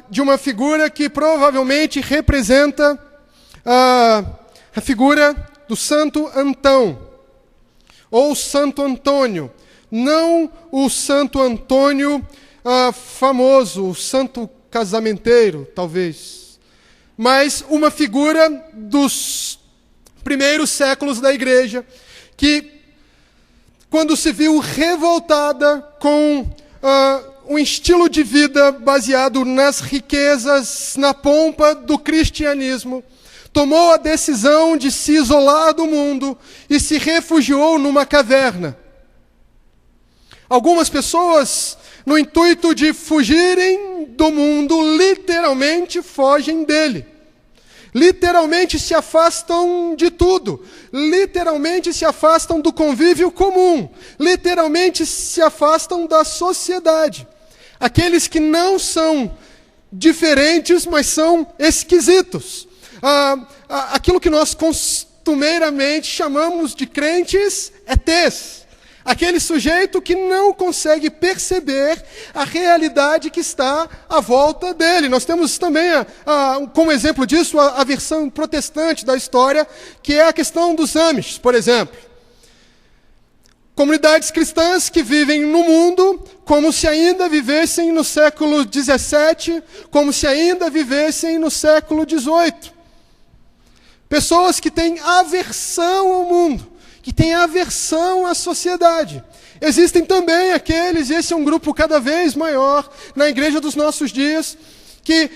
de uma figura que provavelmente representa a figura do Santo Antão, ou Santo Antônio. Não o Santo Antônio famoso, o santo casamenteiro, talvez, mas uma figura dos primeiros séculos da igreja, que quando se viu revoltada com um estilo de vida baseado nas riquezas, na pompa do cristianismo, tomou a decisão de se isolar do mundo e se refugiou numa caverna. Algumas pessoas, no intuito de fugirem do mundo, literalmente fogem dele. Literalmente se afastam de tudo. Literalmente se afastam do convívio comum. Literalmente se afastam da sociedade. Aqueles que não são diferentes, mas são esquisitos. Aquilo que nós costumeiramente chamamos de crentes ETs. Aquele sujeito que não consegue perceber a realidade que está à volta dele. Nós temos também, como exemplo disso, a versão protestante da história, que é a questão dos Amish, por exemplo. Comunidades cristãs que vivem no mundo como se ainda vivessem no século XVII, como se ainda vivessem no século XVIII. Pessoas que têm aversão ao mundo, que têm aversão à sociedade. Existem também aqueles, e esse é um grupo cada vez maior na igreja dos nossos dias, que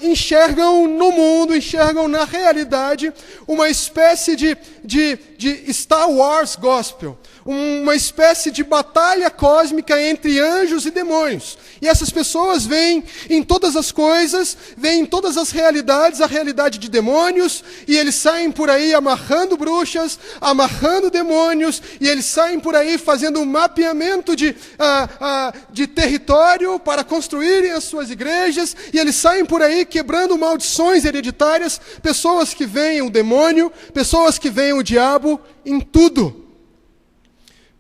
enxergam no mundo, enxergam na realidade uma espécie de Star Wars Gospel, uma espécie de batalha cósmica entre anjos e demônios. E essas pessoas veem em todas as coisas, veem em todas as realidades, a realidade de demônios, e eles saem por aí amarrando bruxas, amarrando demônios, e eles saem por aí fazendo um mapeamento de território para construírem as suas igrejas, e eles saem por aí quebrando maldições hereditárias, pessoas que veem o demônio, pessoas que veem o diabo em tudo.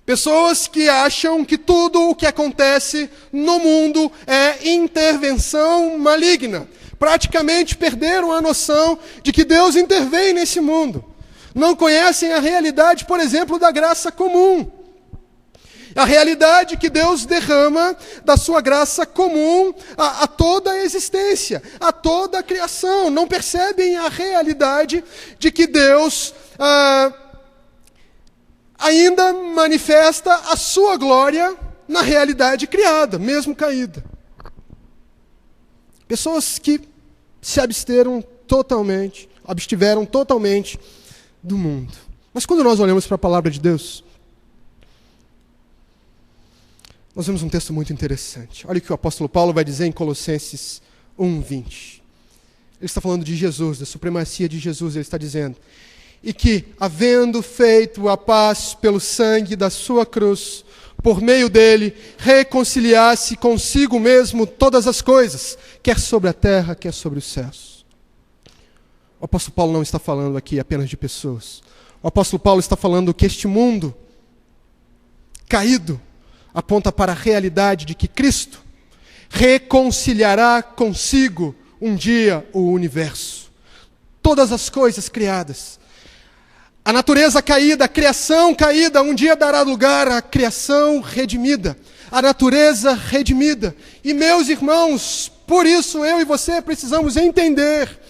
Pessoas que acham que tudo o que acontece no mundo é intervenção maligna. Praticamente perderam a noção de que Deus intervém nesse mundo. Não conhecem a realidade, por exemplo, da graça comum. A realidade que Deus derrama da sua graça comum a toda a existência, a toda a criação. Não percebem a realidade de que Deus ainda manifesta a sua glória na realidade criada, mesmo caída. Pessoas que se abstiveram totalmente do mundo. Mas quando nós olhamos para a palavra de Deus, nós vemos um texto muito interessante. Olha o que o apóstolo Paulo vai dizer em Colossenses 1:20. Ele está falando de Jesus, da supremacia de Jesus. Ele está dizendo: e que, havendo feito a paz pelo sangue da sua cruz, por meio dele, reconciliasse consigo mesmo todas as coisas, quer sobre a terra, quer sobre os céus. O apóstolo Paulo não está falando aqui apenas de pessoas. O apóstolo Paulo está falando que este mundo caído aponta para a realidade de que Cristo reconciliará consigo um dia o universo. Todas as coisas criadas. A natureza caída, a criação caída, um dia dará lugar à criação redimida, a natureza redimida. E, meus irmãos, por isso eu e você precisamos entender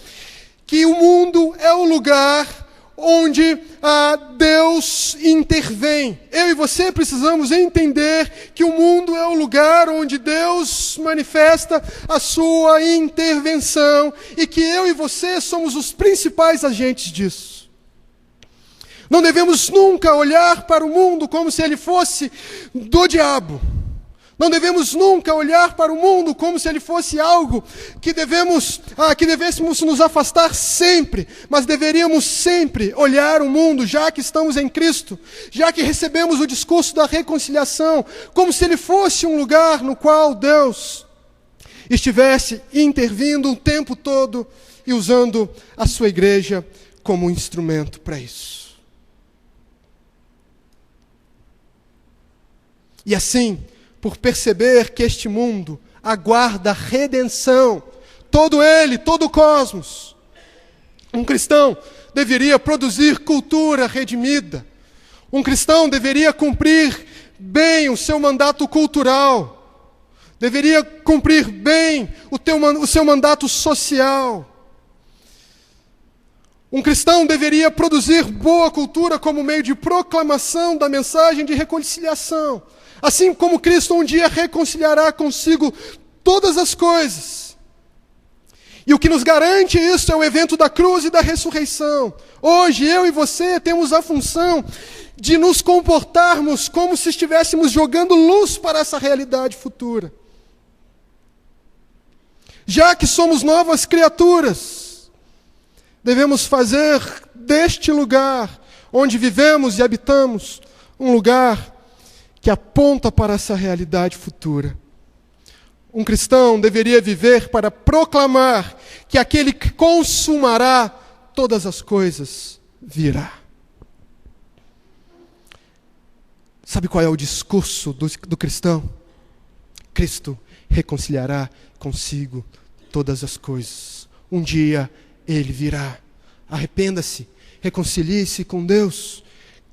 que o mundo é o lugar onde Deus intervém. Eu e você precisamos entender que o mundo é o lugar onde Deus manifesta a sua intervenção e que eu e você somos os principais agentes disso. Não devemos nunca olhar para o mundo como se ele fosse do diabo. Não devemos nunca olhar para o mundo como se ele fosse algo que devêssemos nos afastar sempre, mas deveríamos sempre olhar o mundo, já que estamos em Cristo, já que recebemos o discurso da reconciliação, como se ele fosse um lugar no qual Deus estivesse intervindo o tempo todo e usando a sua igreja como instrumento para isso. E assim, por perceber que este mundo aguarda redenção, todo o cosmos, um cristão deveria produzir cultura redimida. Um cristão deveria cumprir bem o seu mandato cultural, deveria cumprir bem o seu mandato social. Um cristão deveria produzir boa cultura como meio de proclamação da mensagem de reconciliação. Assim como Cristo um dia reconciliará consigo todas as coisas. E o que nos garante isso é o evento da cruz e da ressurreição. Hoje, eu e você temos a função de nos comportarmos como se estivéssemos jogando luz para essa realidade futura. Já que somos novas criaturas, devemos fazer deste lugar onde vivemos e habitamos um lugar que aponta para essa realidade futura. Um cristão deveria viver para proclamar que aquele que consumará todas as coisas virá. Sabe qual é o discurso do cristão? Cristo reconciliará consigo todas as coisas. Um dia ele virá. Arrependa-se, reconcilie-se com Deus.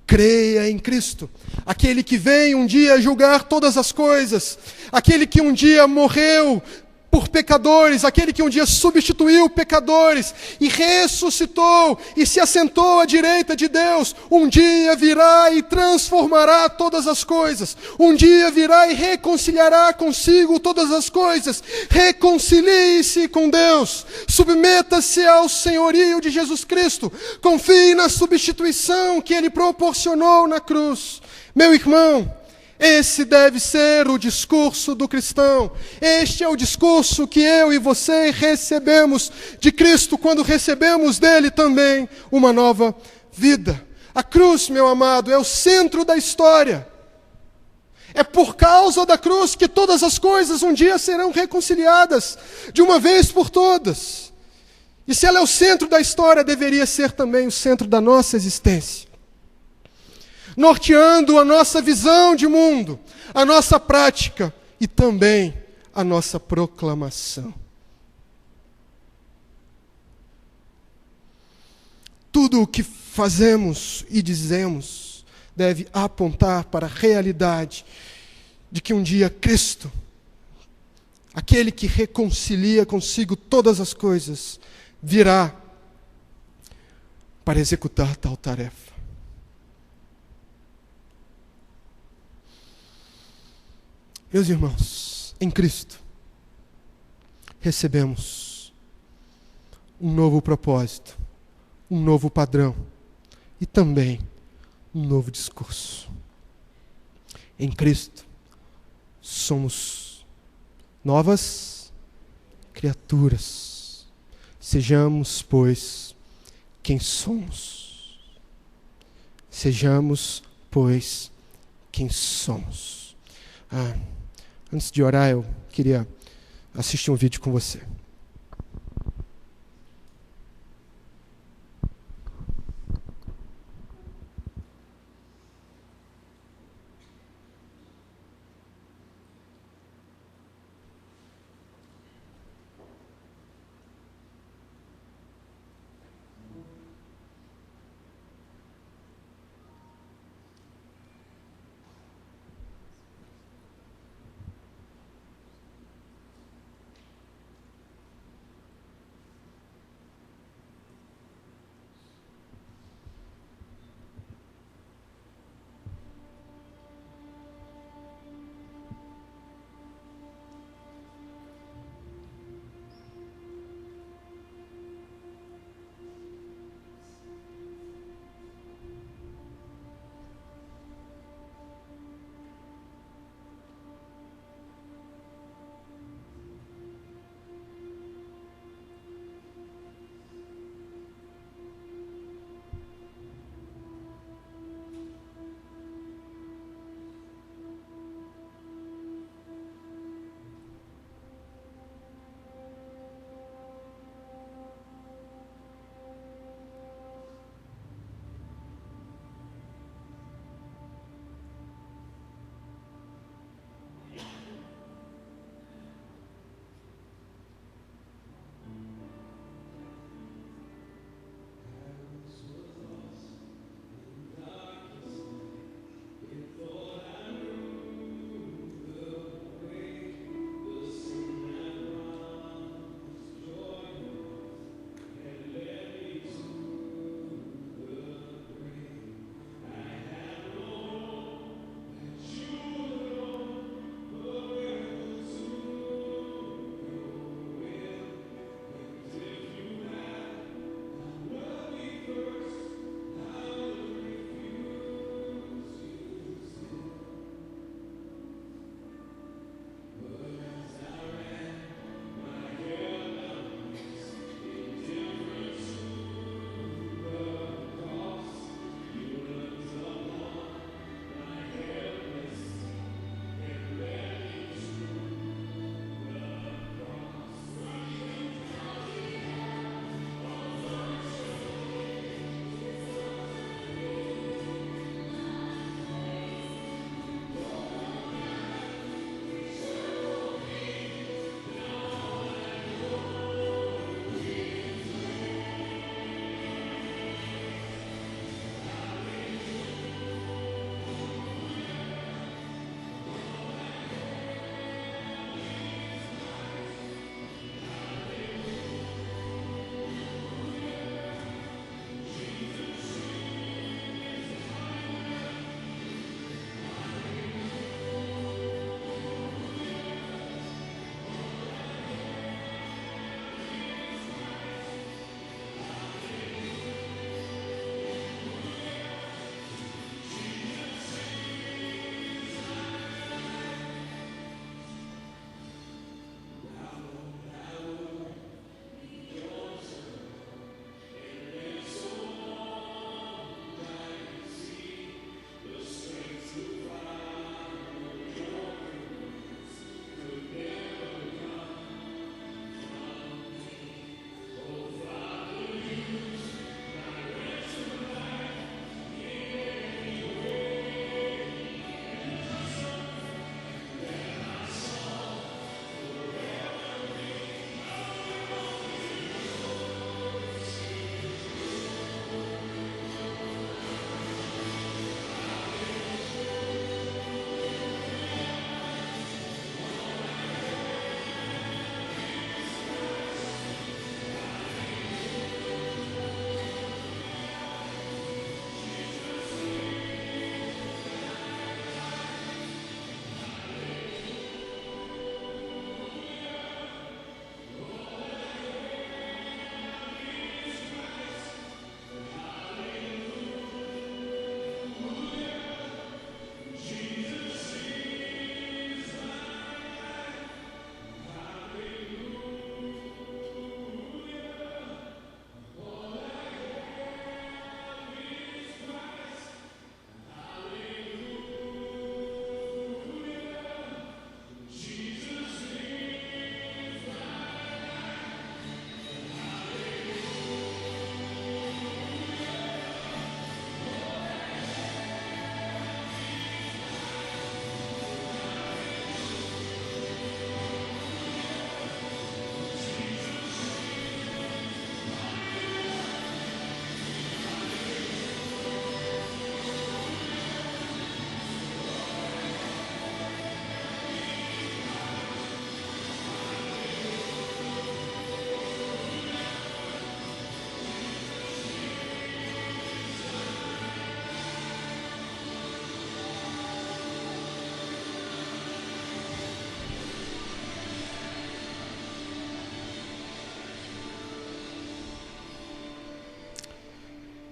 Creia em Cristo, aquele que vem um dia julgar todas as coisas, aquele que um dia morreu por pecadores, aquele que um dia substituiu pecadores e ressuscitou e se assentou à direita de Deus, um dia virá e transformará todas as coisas, um dia virá e reconciliará consigo todas as coisas. Reconcilie-se com Deus, submeta-se ao senhorio de Jesus Cristo, confie na substituição que Ele proporcionou na cruz. Meu irmão, esse deve ser o discurso do cristão. Este é o discurso que eu e você recebemos de Cristo quando recebemos dele também uma nova vida. A cruz, meu amado, é o centro da história. É por causa da cruz que todas as coisas um dia serão reconciliadas de uma vez por todas. E se ela é o centro da história, deveria ser também o centro da nossa existência, norteando a nossa visão de mundo, a nossa prática e também a nossa proclamação. Tudo o que fazemos e dizemos deve apontar para a realidade de que um dia Cristo, aquele que reconcilia consigo todas as coisas, virá para executar tal tarefa. Meus irmãos, em Cristo, recebemos um novo propósito, um novo padrão e também um novo discurso. Em Cristo, somos novas criaturas. Sejamos, pois, quem somos. Sejamos, pois, quem somos. Antes de orar, eu queria assistir um vídeo com você.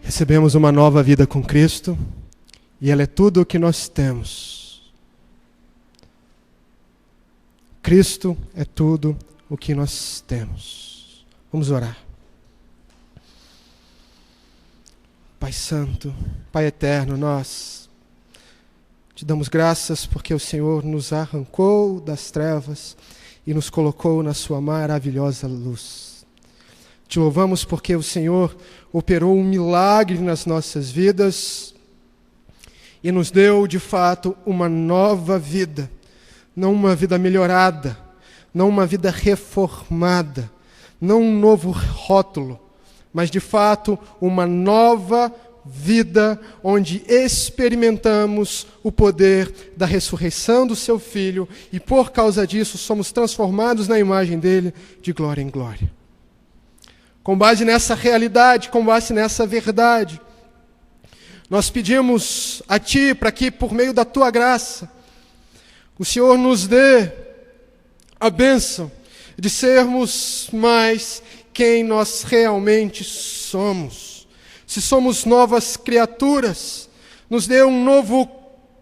Recebemos uma nova vida com Cristo e ela é tudo o que nós temos. Cristo é tudo o que nós temos. Vamos orar. Pai Santo, Pai Eterno, nós te damos graças porque o Senhor nos arrancou das trevas e nos colocou na sua maravilhosa luz. Te louvamos porque o Senhor operou um milagre nas nossas vidas e nos deu, de fato, uma nova vida. Não uma vida melhorada, não uma vida reformada, não um novo rótulo, mas, de fato, uma nova vida onde experimentamos o poder da ressurreição do seu Filho e, por causa disso, somos transformados na imagem dele de glória em glória. Com base nessa realidade, com base nessa verdade, nós pedimos a Ti para que, por meio da Tua graça, o Senhor nos dê a bênção de sermos mais quem nós realmente somos. Se somos novas criaturas, nos dê um novo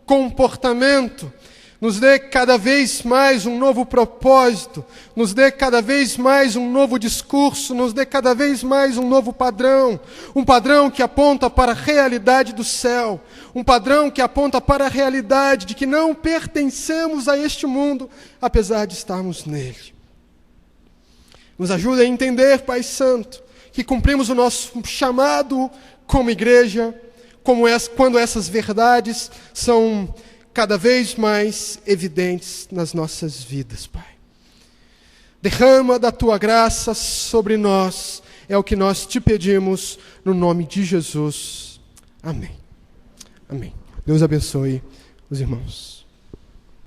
comportamento, nos dê cada vez mais um novo propósito, nos dê cada vez mais um novo discurso, nos dê cada vez mais um novo padrão, um padrão que aponta para a realidade do céu, um padrão que aponta para a realidade de que não pertencemos a este mundo, apesar de estarmos nele. Nos ajude a entender, Pai Santo, que cumprimos o nosso chamado como igreja, quando essas verdades são cada vez mais evidentes nas nossas vidas, Pai. Derrama da Tua graça sobre nós, é o que nós te pedimos, no nome de Jesus. Amém. Amém. Deus abençoe os irmãos.